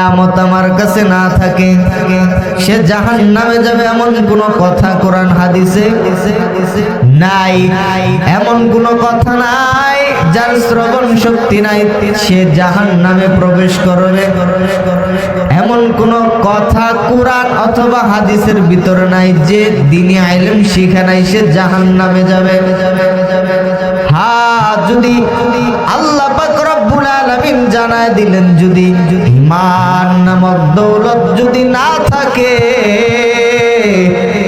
নিয়ামত আমার কাছে না থাকে সে জাহান্নামে যাবে এমন কোনো কথা কোরআন হাদিসে নাই। এমন কোনো কথা নাই যার শ্রবণ শক্তি নাই সে জাহান্নামে প্রবেশ করবে, এমন কোনো কথা কোরআন অথবা হাদিসের ভিতরে নাই। যে দ্বীনি ইলম শিখে নাই সে জাহান্নামে যাবে। হ্যাঁ, যদি আল্লাহ পাক রব্বুল আলামিন জানায় দিলেন যদি ঈমান নামক দৌলত যদি না থাকে,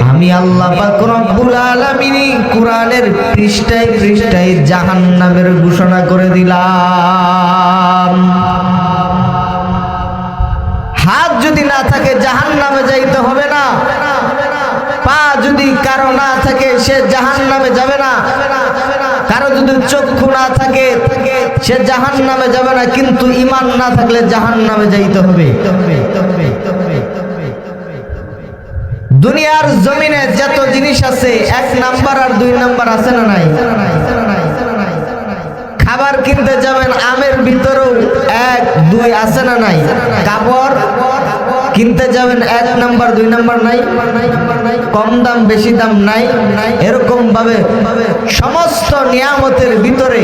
আমি আল্লাহ পাক রব্বুল আলামিন কোরআনের পৃষ্ঠায় পৃষ্ঠায় জাহান্নামের ঘোষণা করে দিলাম। হাত যদি না থাকে জাহান্নামে যাইতে হবে না, পা যদি কারো না থাকে সে জাহান্নামে যাবে না, কারো যদি চক্ষু না থাকে সে জাহান্নামে যাবে না, কিন্তু ঈমান না থাকলে জাহান্নামে যাইতে হবে। দুনিয়ার জমিনে যত জিনিস আছে 1 নাম্বার আর 2 নাম্বার আছে না নাই? খাবার কিনতে যাবেন আমের ভিতরেও 1 2 আছে না নাই? কাপড় কিনতে যাবেন 1 নাম্বার 2 নাম্বার নাই? কম দাম বেশি দাম নাই? এরকম ভাবে সমস্ত নিয়ামতের ভিতরে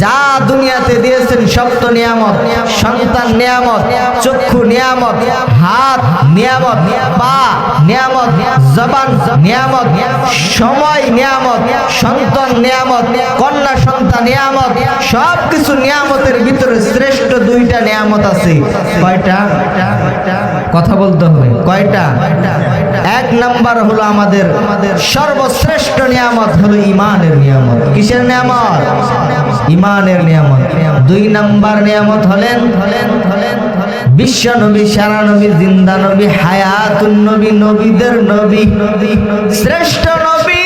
যা দুনিয়াতে দিয়েছেন সব তো নিয়ামত। সন্তান নিয়ামত, চক্ষু নিয়ামত, হাত নিয়ামত, পা নিয়ামত, জবান নিয়ামত, সময় নিয়ামত, সন্তান নিয়ামত, কন্যা সন্তান নিয়ামত, সব কিছু নিয়ামতের ভিতরে শ্রেষ্ঠ 2টা নিয়ামত আছে। কয়টা? কথা বলতে হবে। কয়টা? 1 নাম্বার হলো আমাদের সর্বশ্রেষ্ঠ নিয়ামত হলো ঈমানের নিয়ামত। কিসের নিয়ামত? ঈমানের নিয়ামত। 2 নাম্বার নিয়ামত হলেন বিশ্ব নবী, সারা নবী, জিন্দা নবী, হায়াতুন নবী, নবীদের নবী, শ্রেষ্ঠ নবী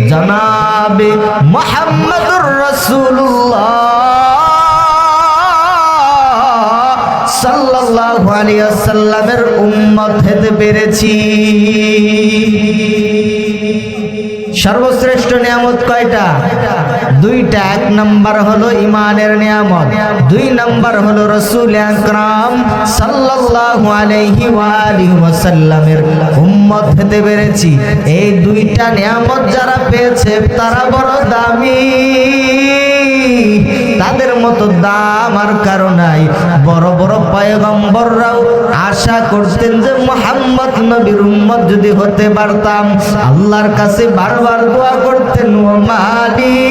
জনাবে মুহাম্মদুর রাসূলুল্লাহ সাল্লাল্লাহু আলাইহি ওয়াসাল্লামের উম্মত হতে পেরেছি। সর্বশ্রেষ্ঠ নিয়ামত কয়টা? 2টা। 1 নাম্বার হলো ঈমানের নিয়ামত, 2 নাম্বার হলো রাসূল আকরাম সাল্লাল্লাহু আলাইহি ওয়া আলিহি ওয়াসাল্লামের উম্মত হতে পেরেছি। এই 2টা নিয়ামত যারা পেয়েছে তারা বড় দামি, তাদের মতো দাম আর কারো নাই। বড় বড় পয়গম্বররাও আশা করতেন যে মুহাম্মদ নবীর উম্মত যদি হতে পারতাম। আল্লাহর কাছে বারবার দোয়া করতেন, ও মালিক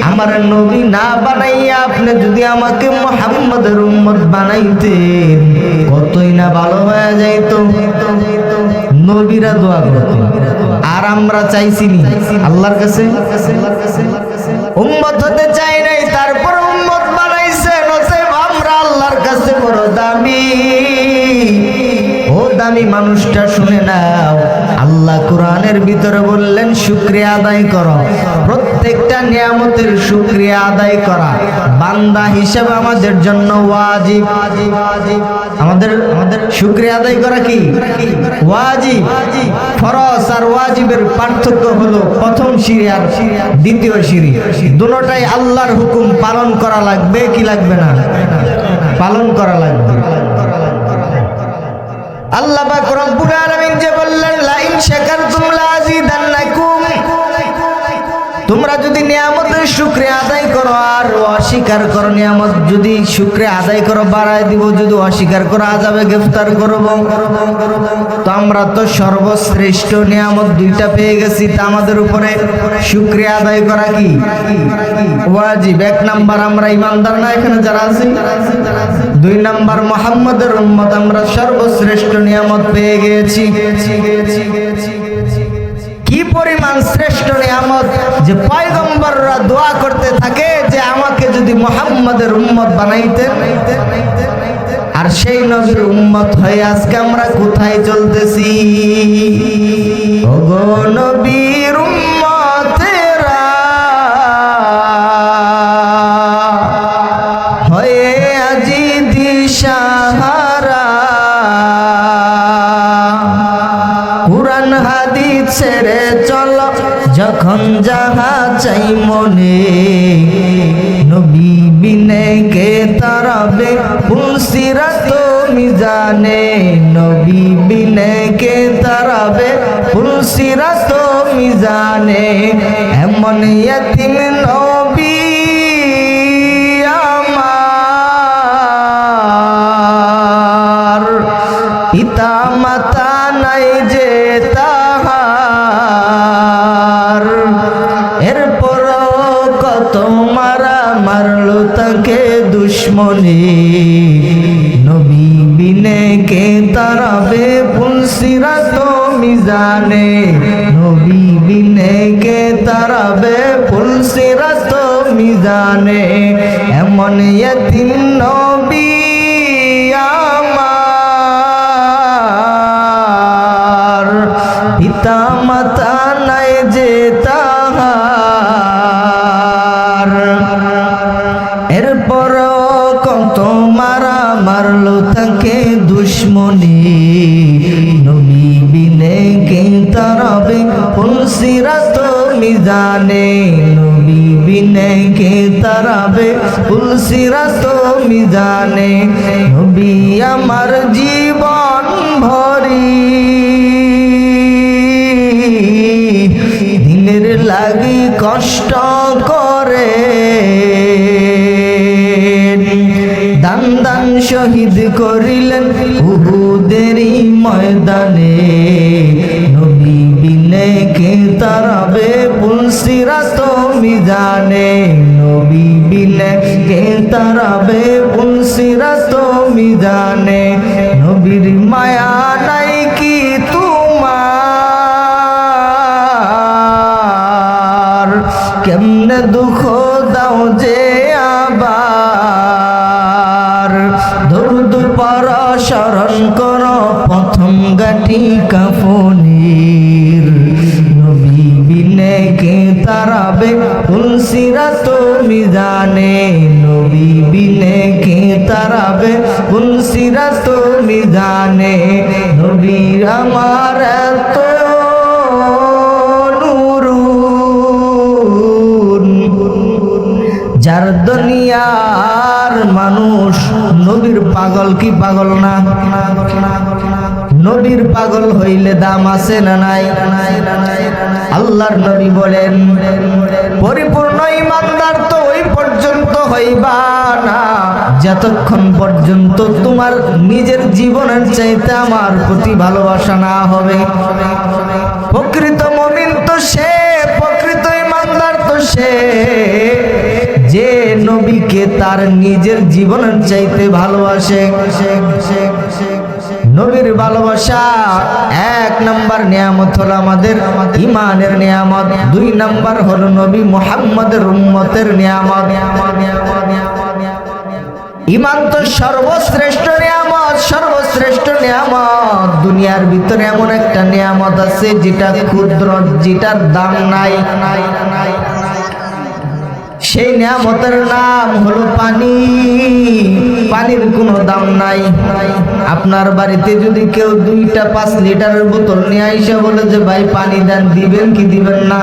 আমার নবী না বানাইয়া আপনি যদি আমাকে মুহাম্মদের উম্মত বানাইতেন কতই না ভালো হয়ে যাইত। নবীরা দোয়া করতেন আর আমরা চাইছি নি আল্লাহর কাছে উম্মত হতে চাই নাই, তারপর উম্মত বানাইছে। নসিব আমরা আল্লাহর কাছে বড় দামি। ও দামি মানুষটা শুনে নাও, আল্লাহ কোরআনের ভিতরে বললেন শুকরিয়া আদায় করো। প্রত্যেকটা নিয়ামতের শুকরিয়া আদায় করা বান্দা হিসেবে আমাদের জন্য ওয়াজিব। আমাদের শুকরিয়া আদায় করা কি ওয়াজিব। ফরজ আর ওয়াজিবের পার্থক্য হলো প্রথম সিঁড়ি আর দ্বিতীয় সিঁড়ি। দুটোটাই আল্লাহর হুকুম পালন করা লাগবে কি লাগবে না? পালন করা লাগবে। আল্লাহ পাক রব্বুল আলামিন যে বললেন লা ইন শাকারতুম লাযিদান্নাকুম, তোমরা যদি নিয়ামতের শুকরিয়া আদায় করো আর অস্বীকার করো, নিয়ামত যদি শুকরিয়া আদায় করো বাড়ায় দিব, যদি অস্বীকার করো আযাবে গ্রেফতার করব। তো আমরা তো সর্বশ্রেষ্ঠ নিয়ামত 2টা পেয়ে গেছি, তা আমাদের উপরে শুকরিয়া আদায় করা কি ওয়াজিব। 1 নাম্বার আমরা ইমানদার না এখানে যারা আছি, 2 নাম্বার মুহাম্মদের উম্মত, আমরা সর্বশ্রেষ্ঠ নিয়ামত পেয়ে গেছি। কি পরিমাণ শ্রেষ্ঠ নিয়ামত যে পয়গম্বররা দোয়া করতে থাকে যে আমাকে যদি মুহাম্মদের উম্মত বানাইতেন। আর সেই নবীর উম্মত হয়ে আজকে আমরা কোথায় চলতেছি? ওগো নবীর উম্মতেরা হয়ে আজি দিশাহারা, কুরআন হাদিস ছেড়ে চলো যখন যাহা চাই মনে, নবী বিনে কে তারাবে পুলসিরাত মিজানে, নবী বিনে কে তারাবে পুলসিরাত মিজানে। এমন ইয়তিম নবী আমার, পিতা মাতা নাই যে তাহার, এরপর কত মারা মারলো তাকে দুশ্মনে। নবী বিনে কে তারাবে পুলসিরাত মিজানে, নবী বিনে কে তারাবে পুলসিরাত মিজানে। এমন ইয়তিম নবী আমার, পিতা মাতা নাই যে তাহার, এরপর কত মারা মারলো তাকে দুশ্মনে। নবী বিনে কে তারাবে পুলসিরাত মিজানে, নবী বিনে কে তারাবে পুলসিরাত মিজানে। নবী আমার জীবন ভরি দিনের লাগি কষ্ট করে, দান দান শহীদ করিলেন উহুদেরই ময়দানে। নবী বিনে কে তারাবে পুলসিরাত মিজানে, নবী বিনে কে তারাবে পুলসিরাত মিজানে। নবীর মায়া নাই কি তোমার, কেমনে দুঃখ দাও যে আবার। দরুদ পড়া স্মরণ কর প্রথম গাঠি কাফনের, নবী বিনে কে তারাবে পুলসিরাত মিজানে, নবী বিনে কে তারাবে পুলসিরাত মিজানে। নবী আমার এত যার দুনিয়ার মানুষ নবীর পাগল কি পাগল না? নবীর পাগল হইলে দাম আছে না নাই? আল্লাহর নবী বলেন, পরিপূর্ণ ঈমানদার তো ওই পর্যন্ত হইবা না যতক্ষণ পর্যন্ত তোমার নিজের জীবনের চাইতে আমার প্রতি ভালোবাসা না হবে। প্রকৃত মুমিন তো সে, প্রকৃত ঈমানদার তো সে যে নবীকে তার নিজের জীবনের চাইতে ভালোবাসে। নবীর ভালোবাসা এক নাম্বার নিয়ামত হলো আমাদের ঈমানের নিয়ামত, দুই নাম্বার হলো নবী মুহাম্মদের উম্মতের নিয়ামত। ঈমান তো সর্বশ্রেষ্ঠ নিয়ামত, সর্বশ্রেষ্ঠ নিয়ামত। দুনিয়ার ভিতরে এমন একটা নিয়ামত আছে যেটা ক্ষুদ্র, যেটার দাম নাই, সেই নিয়ামতের নাম হলো পানি। পানির কোনো দাম নাই। আপনার বাড়িতে যদি কেউ 2টা 5 লিটারের বোতল নিয়ে আইসা বলে যে ভাই পানি দেন, দিবেন কি দিবেন না?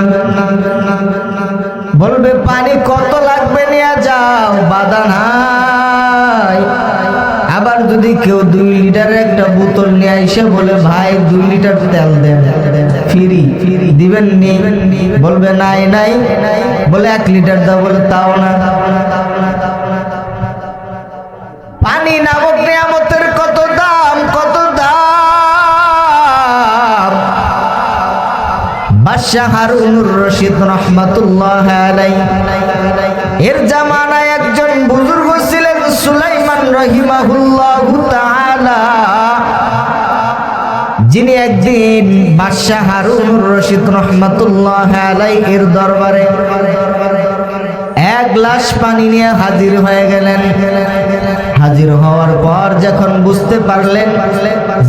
বলবে পানি কত লাগবে নিয়ে যাও, বাধা নাই। আবার যদি কেউ 2 লিটারের একটা বোতল নিয়ে আইসা বলে ভাই 2 লিটার তেল দেন, ফ্রি, দিবেন নি? বলবে নাই নাই। বলে 1 লিটার দাও, বলে তাও না। পানি নামক নিয়ামতের কত দাম, কত দাম। বাদশাহ হারুনুর রশিদ রাহমাতুল্লাহ আলাইহি, এর জামানায় একজন বুজুর্গ ছিলেন সুলাইমান রাহিমাহুল্লাহু তাআলা, যিনি একদিন বাদশাহ হারুনুর রশিদ রাহমাতুল্লাহ আলাইহি এর দরবারে 1 গ্লাস পানি নিয়ে হাজির হয়ে গেলেন। হাজির হওয়ার পর যখন বুঝতে পারলেন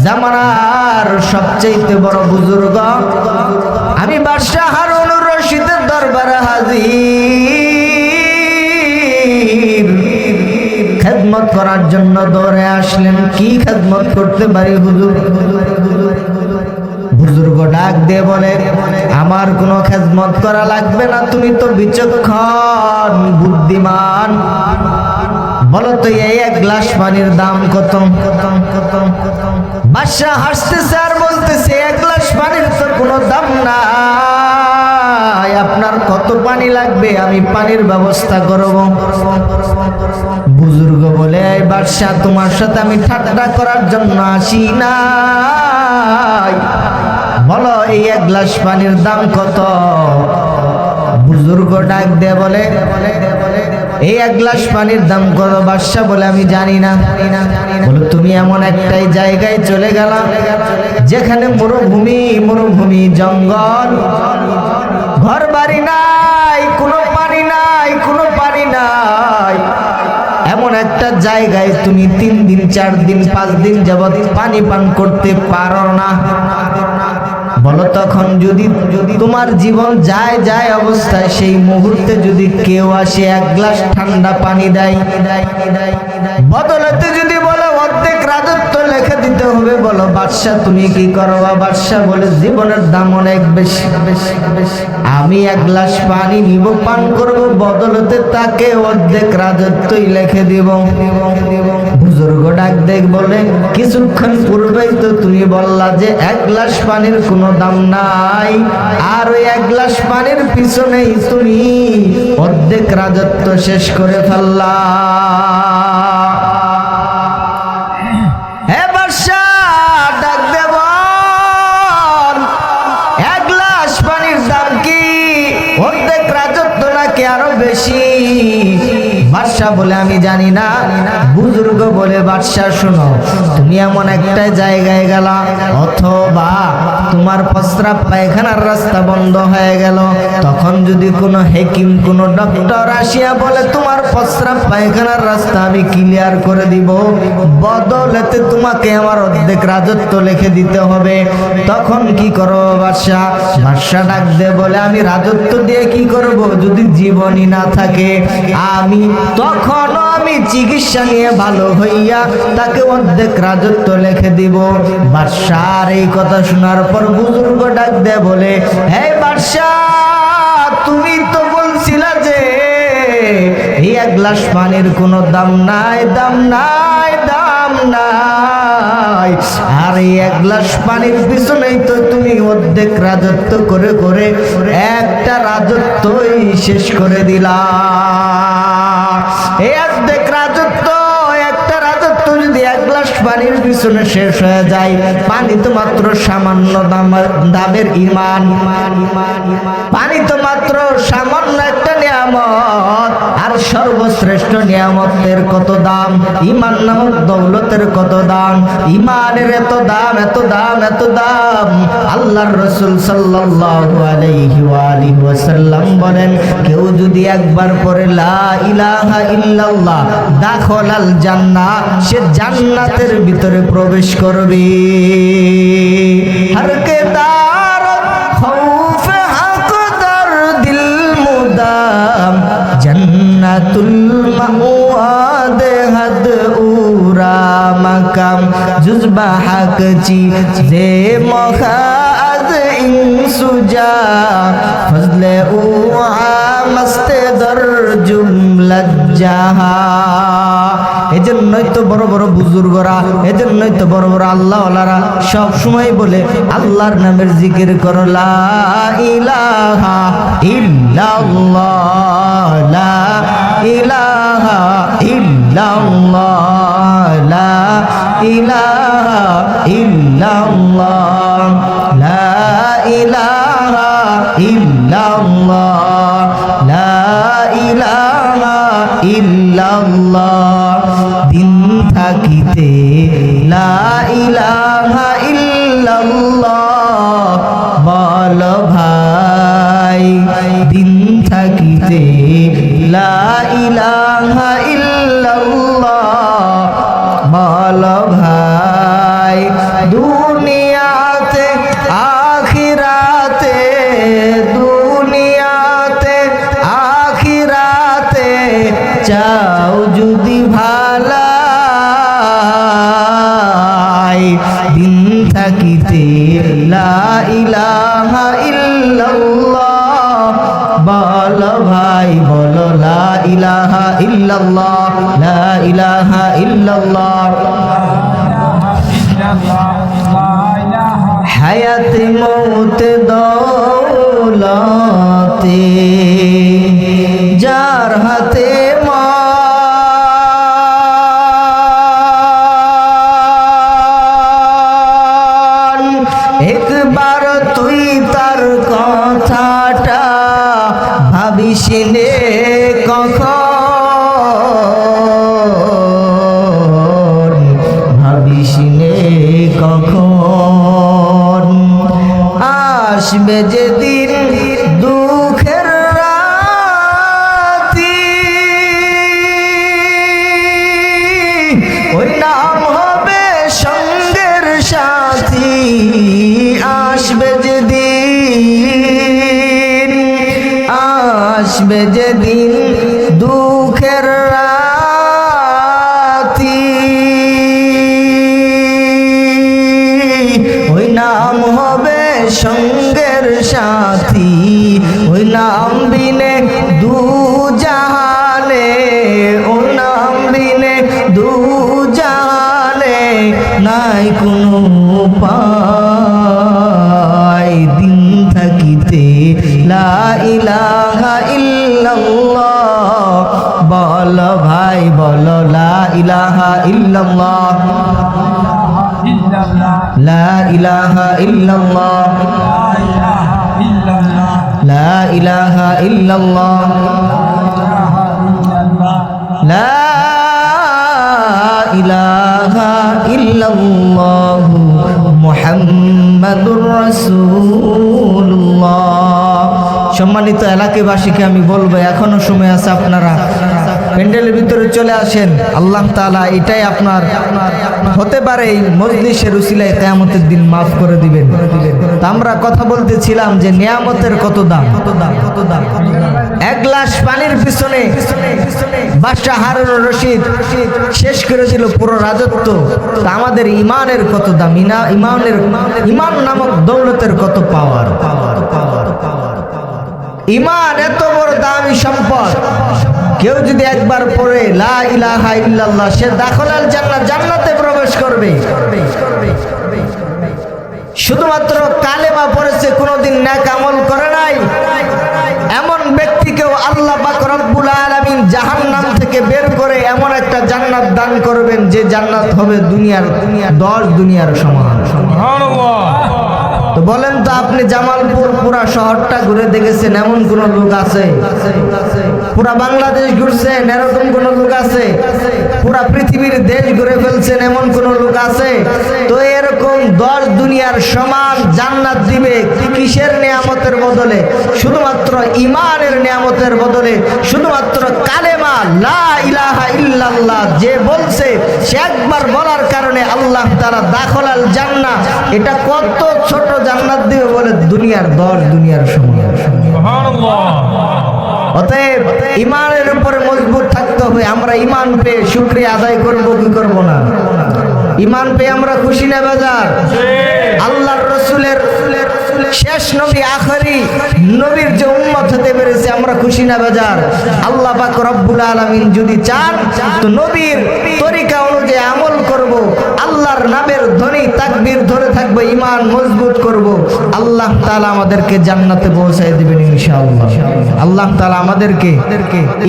জামানার সবচেয়ে বড় বুজুর্গ আমি বাদশাহ হারুনুর রশিদের দরবারে হাজির, খেদমত করার জন্য দৌড়ে আসলেন। কি খেদমত করতে পারি হুজুর? বুজুর্গ বুজুর্গ ডাক দিয়ে বলে, আমার কোনো খেদমত করা লাগবে না, তুমি তো বিচক্ষণ বুদ্ধিমান, বলো তো এই এক গ্লাস পানির দাম কত? বাদশা হাসতেছে আর বলতেছে, এক গ্লাস পানির তো কোনো দাম নাই, আপনার কত পানি লাগবে আমি পানির ব্যবস্থা করব। বুজুর্গ বলে, এই বাদশা, তোমার সাথে আমি ঠাট্টা করার জন্য আসি নাই, বলো এই এক গ্লাস পানির দাম কত? বুজুর্গ ডাক দিয়ে বলে, এই এক গ্লাস পানির দাম কত? বাদশা বলে, আমি জানি না। বলে, তুমি এমন একটাই জায়গায় চলে গেলা যেখানে মরুভূমি, জঙ্গল, ঘর বাড়ি নাই, কোনো পানি নাই, কোনো পানি নাই, এমন একটা জায়গায় তুমি 3 দিন 4 দিন 5 দিন যাবত পানি পান করতে পারো না। বলো, তখন যদি তোমার জীবন যায় অবস্থায় সেই মুহূর্তে যদি কেউ আসে এক গ্লাস ঠান্ডা পানি দেয়, বদলাতে যদি বলে অর্ধেক রাজত্ব লিখে দিতে হবে, বলো বাদশা তুমি কি করবা? বাদশা বলে, জীবনের দাম অনেক বেশি, আমি এক গ্লাস পানি নিব, পান করব, বদলতে তাকে অর্ধেক রাজত্বই লিখে দিব। বুজুর্গ ডাক দেখ বলে, কিছুক্ষণ পূর্বেই তো তুমি বললা যে এক গ্লাস পানির কোনো দাম নাই, আর ওই এক গ্লাস পানির পিছনেই তুমি অর্ধেক রাজত্ব শেষ করে ফেললা। হে বাদশা, ডাক দে বল, এক গ্লাস পানির দাম কি অর্ধেক রাজত্ব নাকি আরো বেশি? বাদশা বলে, আমি জানি না। বুজুর্গ বলে, বাদশা শোনো, তুমি এমন একটা জায়গায় গেলা, অথবা তোমার প্রস্রাব পায়খানার রাস্তা বন্ধ হয়ে গেল, তখন যদি কোনো হেকিম, কোনো ডক্টর আসিয়া বলে তোমার প্রস্রাব পায়খানার রাস্তা আমি ক্লিয়ার করে দিব, বদলেতে তোমাকে আমার অর্ধেক রাজত্ব লিখে দিতে হবে, তখন কি করো বাদশা? বাদশা ডাক দে বলে, আমি রাজত্ব দিয়ে কি করব যদি জীবনই না থাকে? তখন আমি চিকিৎসা নিয়ে ভালো হইয়া তাকে অর্ধেক রাজত্ব লিখে দিব। বাদশার এই কথা শোনার পর বুজুর্গ ডাক দে বলে, হে বাদশা, তুমি তো বলছিলা যে এই এক গ্লাস পানির কোনো দাম নাই, আর এই এক গ্লাস পানির পিছনেই তো তুমি অর্ধেক রাজত্ব করে করে একটা রাজত্বই শেষ করে দিলা। এই অর্ধেক রাজত্ব, একটা রাজত্ব যদি এক গ্লাস পানির পিছনে শেষ হয়ে যায়, পানি তো মাত্র সামান্য দামের ইমান, পানি তো মাত্র সামান্য একটা নিয়ামত, আর সর্বশ্রেষ্ঠ নিয়ামতের কত দাম, ইমান নামক দৌলতের কত দাম, ইমানের এত দাম, এত দাম, এত দাম। আল্লাহর রাসূল সাল্লাল্লাহু আলাইহি ওয়াসাল্লাম বলেন, কেউ যদি একবার পড়ে লা ইলাহা ইল্লাল্লাহ দাখালাল জান্নাহ, সে জান্নাতের ভিতরে প্রবেশ করবে। হর কে দার খৌফ হক দার দিল মুদাম, জান্নাতুল মাওয়াদ হাদ উরা মাকাম, জুজবা হক চি দে মখাদ ইনসুজা, ফজলে উ মস্তে দর জুমলাত জাহা। এজন্যই তো বড় বড় বুজুর্গরা, এজন্যই তো বড় বড় আল্লাহওয়ালারা সব সময় বলে, আল্লাহর নামের জিকির করো, লা ইলাহা ইল্লাল্লাহ, লা ইলাহা ইল্লাল্লাহ, লা ইলাহা ইল্লাল্লাহ, লা ইলাহা ইল্লাল্লাহ, লা ইলাহা ইল্লাল্লাহ। দিন থাকিতে লা ইলাহা ইল্লাল্লাহ বল ভাই, দিন থাকিতে লা ইলাহা ইল্লাল্লাহ বল ভাই। দুনিয়াতে আখিরাতে, দুনিয়াতে আখিরাতে চাও যদি ভালাই, দিন থাকিতে লা ইলাহা ইল্লাল্লাহ লা ইলাহা ইল্লাল্লাহ হায়াত মৌত দৌলতে যার হাতে মান একবার তুই তার কথাটা ভাবিস নে কখন ভাবিস নে কখন আসবে যেদিন দুঃখের রাতি ওই নাম হবে সঙ্গের সাথী আসবে যেদিন আসবে যেদিন দুঃখের রাতি ওই নাম হবে সঙ্গের সাথী ওই নাম বিনে দু জাহানে ও নাম বিনে দু জাহানে নাই কোনো উপায় দিন থাকিতে লা ইলাহা ইল্লাল্লাহ বল ভাই বল লা ইলাহা ইল্লাল্লাহ লা ইলাহা ইল্লাল্লাহ লা ইলাহা ইল্লাল্লাহ লা ইলাহা ইল্লাল্লাহ মুহাম্মাদুর রাসূলুল্লাহ। সম্মানিত এলাকাবাসীকে আমি বলবো এখনো সময় আছে, আপনারা প্যান্ডেলের ভিতরে চলে আসেন। আল্লাহ তাআলা এটাই আপনার হতে পারে এই মজলিসের উসিলায় কিয়ামতের দিন মাফ করে দিবেন। তা আমরা কথা বলতেছিলাম যে নিয়ামতের কত দাম, এক গ্লাস পানির পিছনে বাদশাহ হারুন রশিদ শেষ করে দিল পুরো রাজত্ব। তা আমাদের ইমানের কত দাম, ইমান নামক দৌলতের কত পাওয়ার। ইমান এত বড় দামি সম্পদ, কেউ যদি একবার পড়ে লা ইলাহা ইল্লাল্লাহ সে দাখিলাল জান্নাত, জান্নাতে প্রবেশ করবে। শুধুমাত্র কালেমা পড়েছে, কোনোদিন নেক আমল করে নাই, এমন ব্যক্তিকেও আল্লাহ পাক রব্বুল আলামিন জাহান্নাম থেকে বের করে এমন একটা জান্নাত দান করবেন যে জান্নাত হবে দুনিয়ার 10 দুনিয়ার সমান। সুবহানাল্লাহ। তো বলেন তো আপনি জামালপুর পুরা শহরটা ঘুরে দেখেছেন এমন কোন লোক আছে? পুরা বাংলাদেশ ঘুরছেন এরকম কোন লোক আছে? পুরা পৃথিবীর দেশ ঘুরে ফেলছেন এমন কোন লোক আছে? তো এরকম 10 দুনিয়ার সমান জান্নাত দিবে কিসের নিয়ামতের বদলে? শুধুমাত্র ইমানের নিয়ামতের বদলে, শুধুমাত্র কালেমা লা ইলাহা ইল্লাল্লাহ যে বলছে সে একবার বলার কারণে আল্লাহ তাআলা দাখিলাল জান্নাহ, এটা কত ছোট জান্নাত দিবে বলে দুনিয়ার 10 দুনিয়ার সমান। সুবহানাল্লাহ। অতএব ইমানের উপরে মজবুত থাকতে হবে। আমরা ইমান পেয়ে শুকরিয়া আদায় করব কি করব না? ইমান পেয়ে আমরা খুশি না বেজার? আল্লাহর রাসূলের শেষ নবী আখেরি নবীর যে উম্মত হতে পেরেছে আমরা খুশি না বেজার? আল্লাহ পাক রব্বুল আলামিন যদি চান তো নবীর তরিকা অনুযায়ী আমল করব, আল্লাহর নামের ধ্বনি তাকবীর ধরে থাকবো, ইমান মজবুত করব, আল্লাহ তাআলা আমাদেরকে জান্নাতে পৌঁছায় দিবেন ইনশাআল্লাহ। আল্লাহ তাআলা আমাদেরকে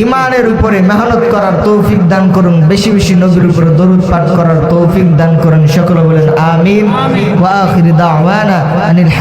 ইমানের উপরে মেহনত করার তৌফিক দান করুন, বেশি বেশি নবীর উপরে দরুদ পাঠ করার তৌফিক দান করুন। সকলে বলেন আমিন। ওয়া আখির দাওয়ানা আনিল